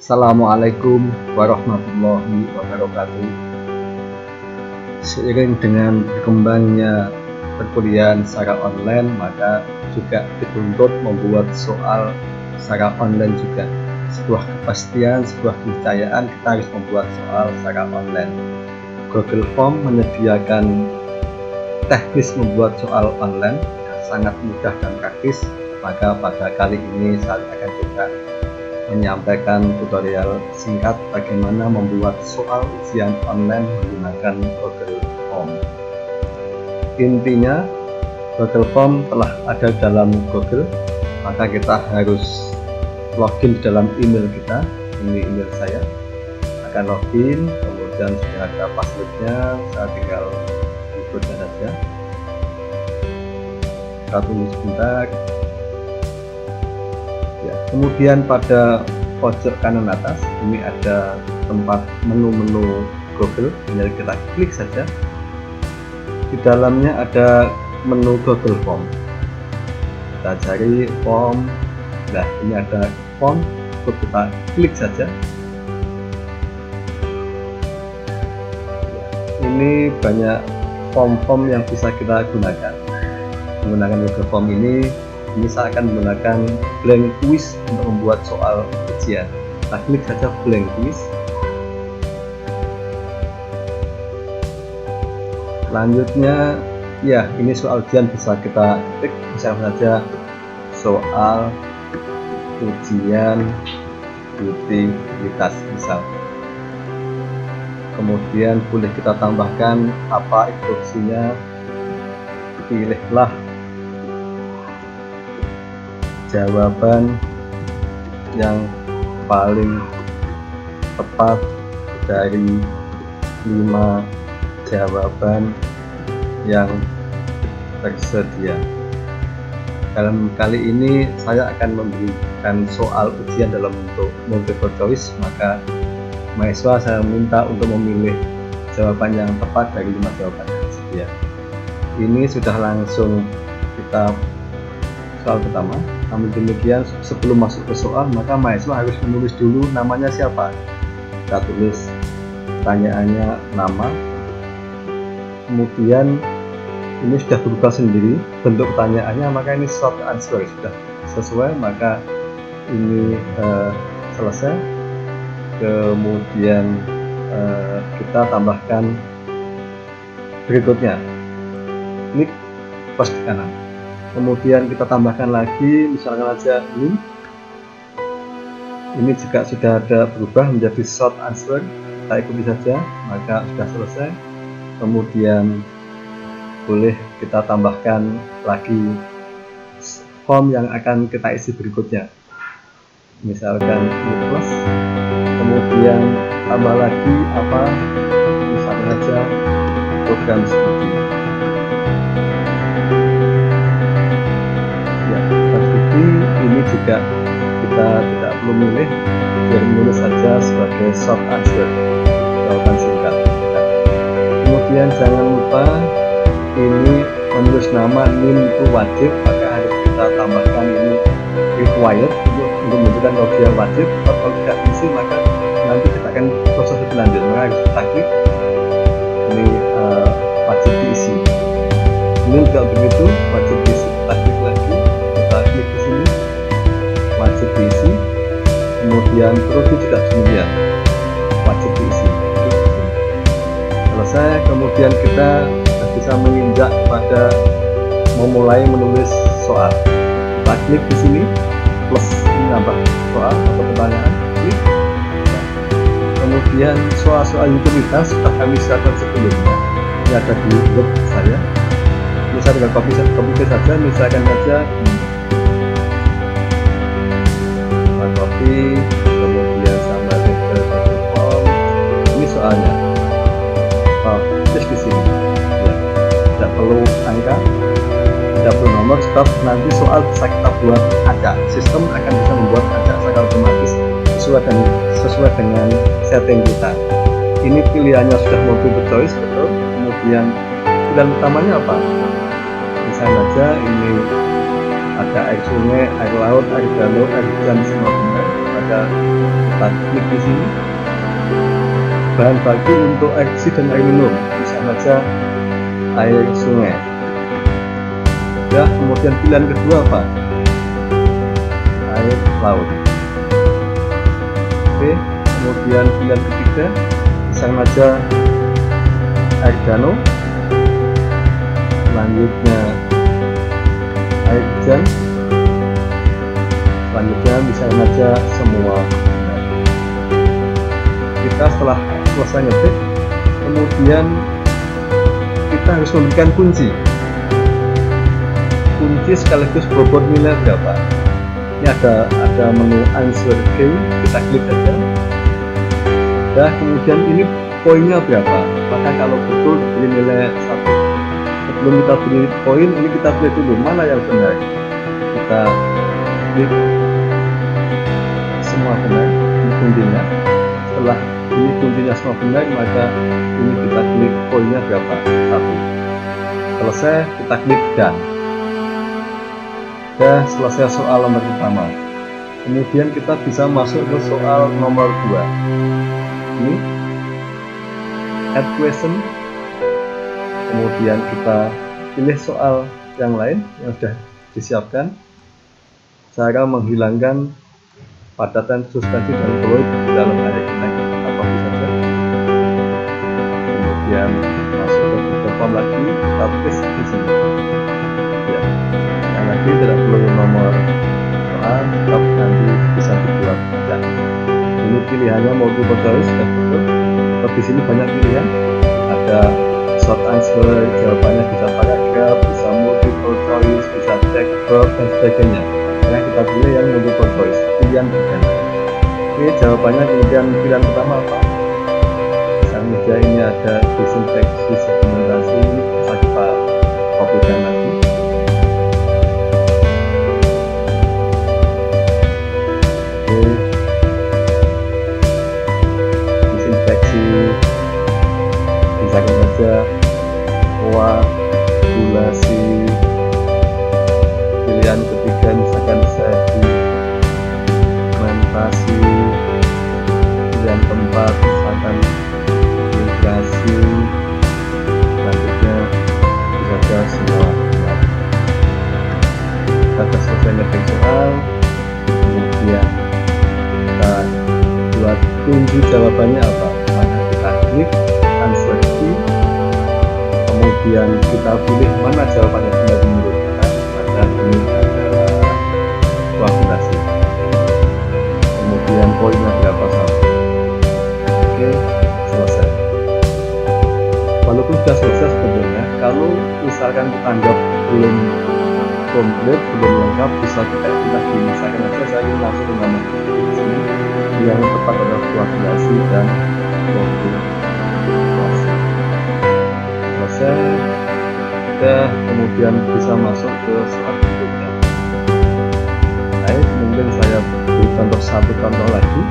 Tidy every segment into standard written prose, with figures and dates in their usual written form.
Assalamualaikum warahmatullahi wabarakatuh. Seiring dengan berkembangnya perkuliahan secara online, maka juga dituntut membuat soal secara online juga. Sebuah kepastian, sebuah keniscayaan kita harus membuat soal secara online. Google Form menyediakan teknis membuat soal online yang sangat mudah dan praktis. Maka pada kali ini saya akan coba menyampaikan tutorial singkat bagaimana membuat soal ujian online menggunakan Google Form. Intinya, Google Form telah ada dalam Google, maka kita harus login di dalam email kita. Ini email saya, akan login, kemudian sudah ada passwordnya, saya tinggal inputnya saja. Kita tunggu sebentar. Ya, kemudian pada pojok kanan atas ini ada tempat menu-menu Google, tinggal kita klik saja. Di dalamnya ada menu Google Form. Kita cari form. Nah, ini ada form, kita klik saja. Ini banyak form-form yang bisa kita gunakan. Menggunakan Google Form ini saya akan menggunakan blank quiz untuk membuat soal ujian. Kita klik saja blank quiz. Selanjutnya, ya, ini soal ujian bisa kita klik, misalnya saja soal ujian utilitas misal. Kemudian boleh kita tambahkan apa instruksinya. Pilihlah jawaban yang paling tepat dari 5 jawaban yang tersedia. Dalam kali ini saya akan memberikan soal ujian dalam bentuk multiple choice, maka mahasiswa saya minta untuk memilih jawaban yang tepat dari 5 jawaban yang tersedia. Ini sudah langsung kita soal pertama. Namun demikian, sebelum masuk ke soal, maka mahasiswa harus menulis dulu namanya siapa. Kita tulis pertanyaannya, nama. Kemudian ini sudah berubah sendiri bentuk pertanyaannya, maka ini short answer sudah sesuai, maka ini selesai. Kemudian kita tambahkan berikutnya, klik pas di kanan. Kemudian kita tambahkan lagi, misalkan aja ini juga sudah ada berubah menjadi short answer. Kita ikuti saja, maka sudah selesai. Kemudian boleh kita tambahkan lagi form yang akan kita isi berikutnya, misalkan ini plus, kemudian tambah lagi apa, misalkan saja program studi. Ini juga kita tidak perlu milih, biar menulis saja sebagai short answer, jawaban singkat. Kemudian jangan lupa ini menulis nama NIM itu wajib, maka harus kita tambahkan ini required untuk menunjukkan kalau dia wajib. Kalau tidak diisi, maka nanti kita akan proses lebih lanjut, maka harus kita klik ini wajib diisi. Ini juga begitu, wajib diisi. Kita klik lagi, kita klik di sini wajib diisi. Kemudian prodi juga demikian, wajib diisi. Selesai. Kemudian kita bisa menginjak pada memulai menulis soal. Kita klik di sini plus menambah soal atau pertanyaan, klik. Kemudian soal-soal utilitas sudah kami siapkan sebelumnya. Ini ada di blog saya. Ini saya tinggal copy saja, misalkan saja copy, kemudian sama ke Google Form. Ini soalnya. Terus di sini. Ya, tidak perlu angka, tidak perlu nomor, stop. Nanti soal bisa kita buat acak. Sistem akan bisa membuat acak secara otomatis sesuai dengan setting kita. Ini pilihannya sudah multiple choice, betul. Kemudian pilihan utamanya apa? Misalnya saja ini ada air sungai, air laut, air danau, air hujan, semua benar. maka kita klik di sini. Bahan baku untuk air bersih dan air minum, bisa saja air sungai. Ya, kemudian pilihan kedua apa? Air laut. Oke, kemudian pilihan ketiga bisa saja air danau. Selanjutnya air hujan. Selanjutnya bisa saja semua. Kita setelah selesai ngetik, kemudian kita harus memberikan kunci sekaligus bobot nilai berapa. Ini ada menu answer key, kita klik saja. Dan kemudian ini poinnya berapa, maka kalau betul diberi nilai 1. Sebelum kita beri poin, ini kita pilih dulu mana yang benar. Kita klik semua benar, ini kuncinya. Setelah ini kuncinya semua benar, maka ini kita klik poinnya berapa, 1. Selesai, kita klik done. Sudah selesai soal nomor pertama. Kemudian kita bisa masuk ke soal nomor 2. Ini add question. Kemudian kita pilih soal yang lain yang sudah disiapkan. Cara menghilangkan padatan suspensi dan fluid di dalam air kita copy saja. Kemudian masuk ke Google Form lagi, kita paste di sini. Ya, yang lagi tidak perlu nomor soal, tapi nanti bisa dibuat. Ya, ini pilihannya multiple choice dan betul. Di sini banyak pilihan. Ada short answer, jawabannya bisa paragraf, bisa multiple choice, bisa text box dan sebagainya. Nah, kita pilih yang multiple choice, pilihan pertama. Oke, jawabannya kemudian pilihan pertama apa? Misalnya ini ada disinfeksi sedimentasi, bisa kita kopikan lagi. Oke, disinfeksi bisa saja koagulasi. Pilihan ketiga misalkan sedimentasi. Pilihan keempat misalkan filtrasi. Selanjutnya bisa saja semua. Kita selesai ngetik soal, kemudian kita buat kunci jawabannya apa, maka kita klik answer key, kemudian kita pilih mana jawabannya benar menurut kita, maka ini adalah koagulasi. Kemudian poinnya berapa, 1. Oke, selesai. Walaupun sudah selesai sebetulnya, kalau misalkan kita anggap belum komplit, belum lengkap, bisa kita edit lagi. Misalkan saja saya ingin langsung menambahkan di sini yang tepat adalah koagulasi dan koagulasi. Selesai. Sudah, kemudian bisa masuk ke soal berikutnya. Baik, mungkin saya beri satu contoh lagi.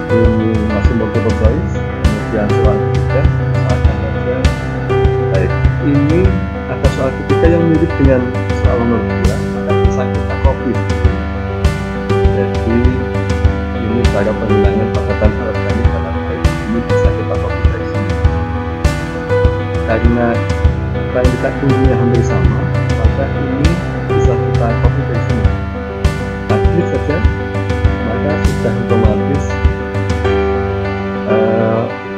Ini masih multiple choice. Kemudian soal ketiga, misalkan saja. Baik, ini ada soal ketiga yang mirip dengan soal nomor 2, maka bisa kita copy. Jadi ini cara penghilangan padatan organik dalam air, ini bisa kita copy dari sini. Karena kita kuncinya hampir sama, maka ini bisa kita copy dari sini. Nah, klik saja, maka sudah otomatis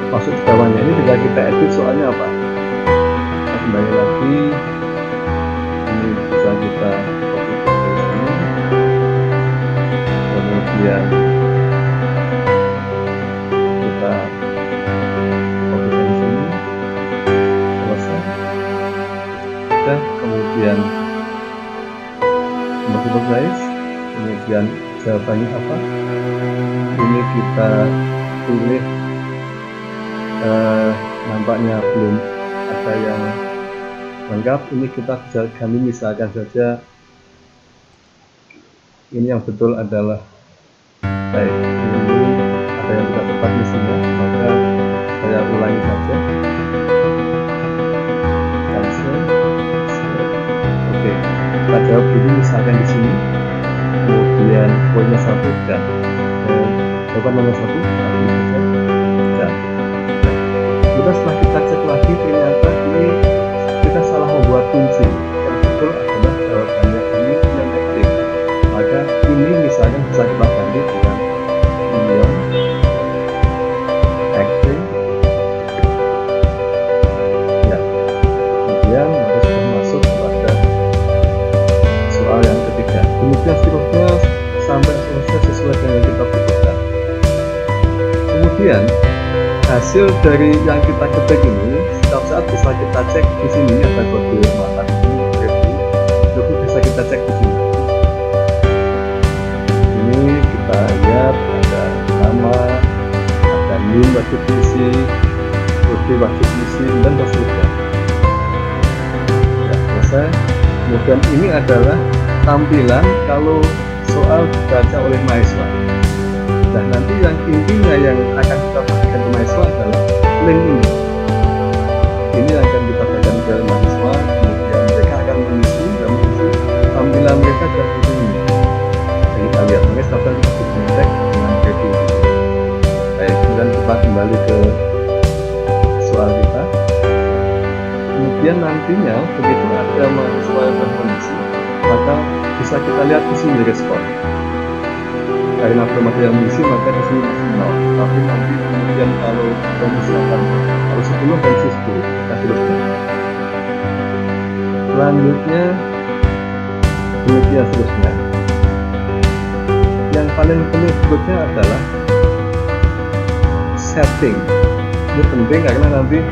masuk ke bawahnya. Ini bisa kita edit soalnya apa? Kita kembali lagi, ini bisa kita copy dari sini, kemudian kita copy dari sini, selesai. Dan kemudian multiple choice, kemudian jawabannya apa? Ini kita pilih. Nampaknya belum ada yang lengkap. Ini kita bisa ganti, misalkan saja ini yang betul adalah baik, ini ada yang tidak tepat mestinya, maka saya ulangi saja. Cancel. Oke, kita jawab dulu misalkan di sini, kemudian kemudian poinnya 1 dan jawaban nomor 1 tadi saja dan. Kemudian setelah kita cek lagi ternyata ini kita salah membuat kunci. Yang betul adalah jawabannya ini yang aktif. Maka ini misalnya bisa kita ganti dengan ion acting. Ya, kemudian harus masuk kepada soal yang ketiga. Kemudian seterusnya sampai selesai sesuai dengan yang kita butuhkan. Kemudian hasil dari yang kita ketik ini setiap saat bisa kita cek di sini ada kode mata ini itu bisa kita cek di sini. Ini kita lihat ada nama, ada NIM wajib isi, kode wajib isi dan seterusnya. Ya, selesai. Kemudian ini adalah tampilan kalau soal dibaca oleh mahasiswa. Dan nanti yang intinya yang akan kita bagikan ke mahasiswa adalah link ini. Ini yang akan kita bagikan ke mahasiswa, kemudian mereka akan mengisi dan mengisi tampilan mereka dan ini. Jadi kita lihat, mereka dapat kita cek dengan review. Baik, kemudian kita kembali ke soal kita. Kemudian nantinya begitu ada mahasiswa yang mengisi, maka bisa kita lihat di sini respon. Karena informasi yang mengisi maka di sini masih 0. Tapi nanti kemudian kalau misalkan harus 10 dan 10 kita teruskan. Selanjutnya demikian seterusnya. Yang paling penting berikutnya adalah setting. Ini penting karena nanti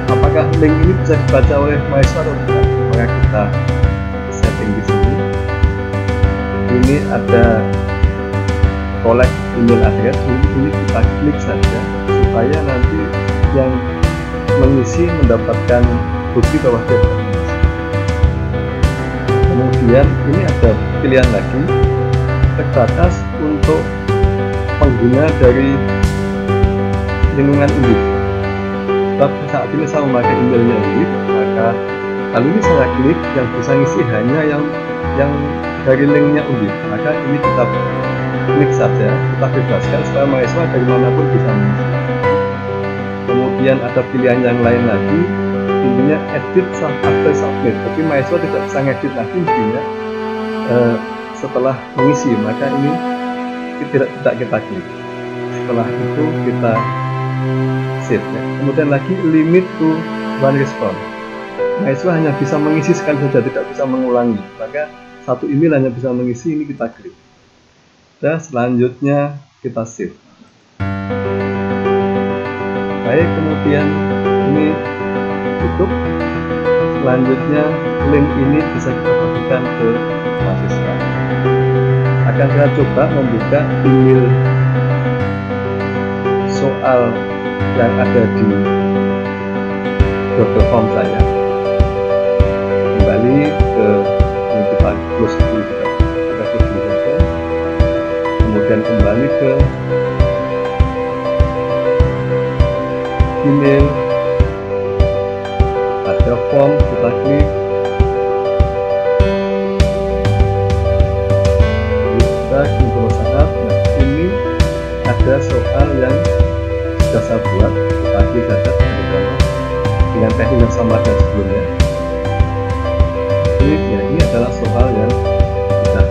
apakah link ini bisa dibaca oleh mahasiswa atau tidak. Maka kita setting di sini. Ini ada collect email address, ini kita klik saja supaya nanti yang mengisi mendapatkan bukti bahwa dia mengisi. Kemudian ini ada pilihan lagi terbatas untuk pengguna dari lingkungan Undip. Tapi saat ini saya memakai emailnya Undip, maka kalau ini saya klik yang bisa ngisi hanya yang dari linknya Undip. Maka ini kita klik saja, kita bebaskan supaya mahasiswa dari manapun bisa mengisi. Kemudian ada pilihan yang lain lagi, intinya edit after submit. Tapi mahasiswa tidak bisa ngedit lagi intinya setelah mengisi, maka ini tidak kita klik. Setelah itu kita save. Ya. Kemudian lagi limit to one response. Mahasiswa hanya bisa mengisi sekali saja, tidak bisa mengulangi. Maka satu email hanya bisa mengisi, ini kita klik. Dan selanjutnya kita save. Baik, kemudian ini tutup. Selanjutnya link ini bisa kita bagikan ke mahasiswa. Akan saya coba membuka email soal yang ada di Google Form saya. Kembali ke ini kita close dulu, kita close dulu saja. Kemudian kembali ke email, ada form, kita klik. Kita untuk saat, nah ini ada soal yang sudah saya buat, kita klik saja dengan teknik yang sama dengan sebelumnya. Ini adalah soal yang sudah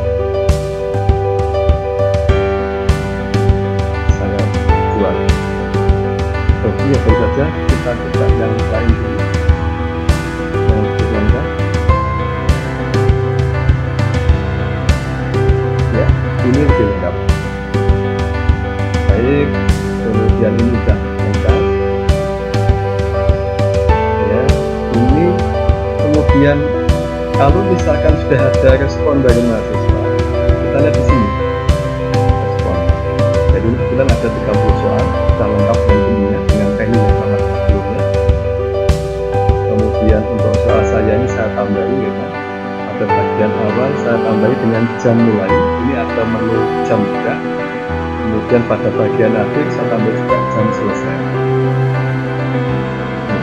saya buat. Oke, ya baru saja kita coba yang lain dulu. Yang berlangganan. Ya, ini lebih lengkap. Baik, kemudian ini sudah lengkap. Ya, ini kemudian kalau misalkan sudah ada respon dari mahasiswa, kita lihat di sini respon. Jadi kebetulan ada 30 soal, sudah lengkap dan ininya dengan teknik yang sama sebelumnya. Kemudian untuk soal saya ini saya tambahi dengan pada bagian awal saya tambahi dengan jam mulai. Ini ada menu jam buka. Kemudian pada bagian akhir saya tambah juga jam selesai.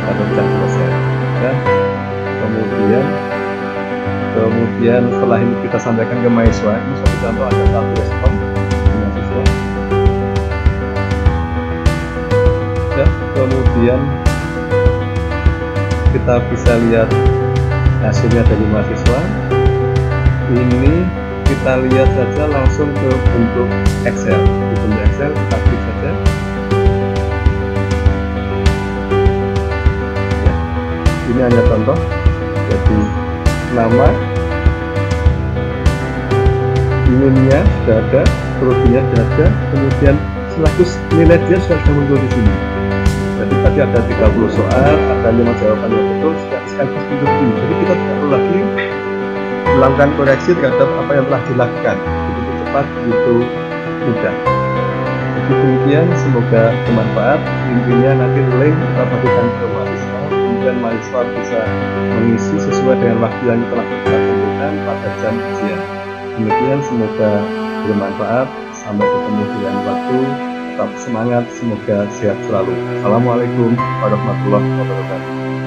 Pada jam selesai. Dan kemudian Kemudian setelah ini kita sampaikan ke mahasiswa. Ini suatu contoh, ada satu respon mahasiswa. Ya, kemudian kita bisa lihat hasilnya dari mahasiswa. Ini kita lihat saja langsung ke bentuk Excel. Di bentuk Excel kita klik saja. Ya, ini hanya contoh. Jadi nama, emailnya sudah ada, kerugiannya sudah ada, kemudian sekaligus nilai dia sudah muncul di sini. Jadi tadi ada 30 soal, ada 5 jawaban yang betul, sekaligus muncul di sini. Jadi kita tidak perlu lagi melakukan koreksi terhadap apa yang telah dilakukan. Begitu cepat, begitu mudah. Jadi demikian, semoga bermanfaat. Intinya nanti link kita bagikan ke mahasiswa, kemudian mahasiswa bisa mengisi sesuai dengan waktu yang telah kita tentukan pada jam ujian. Demikian, semoga bermanfaat. Sampai ketemu di lain waktu. Tetap semangat, semoga sehat selalu. Assalamualaikum warahmatullahi wabarakatuh.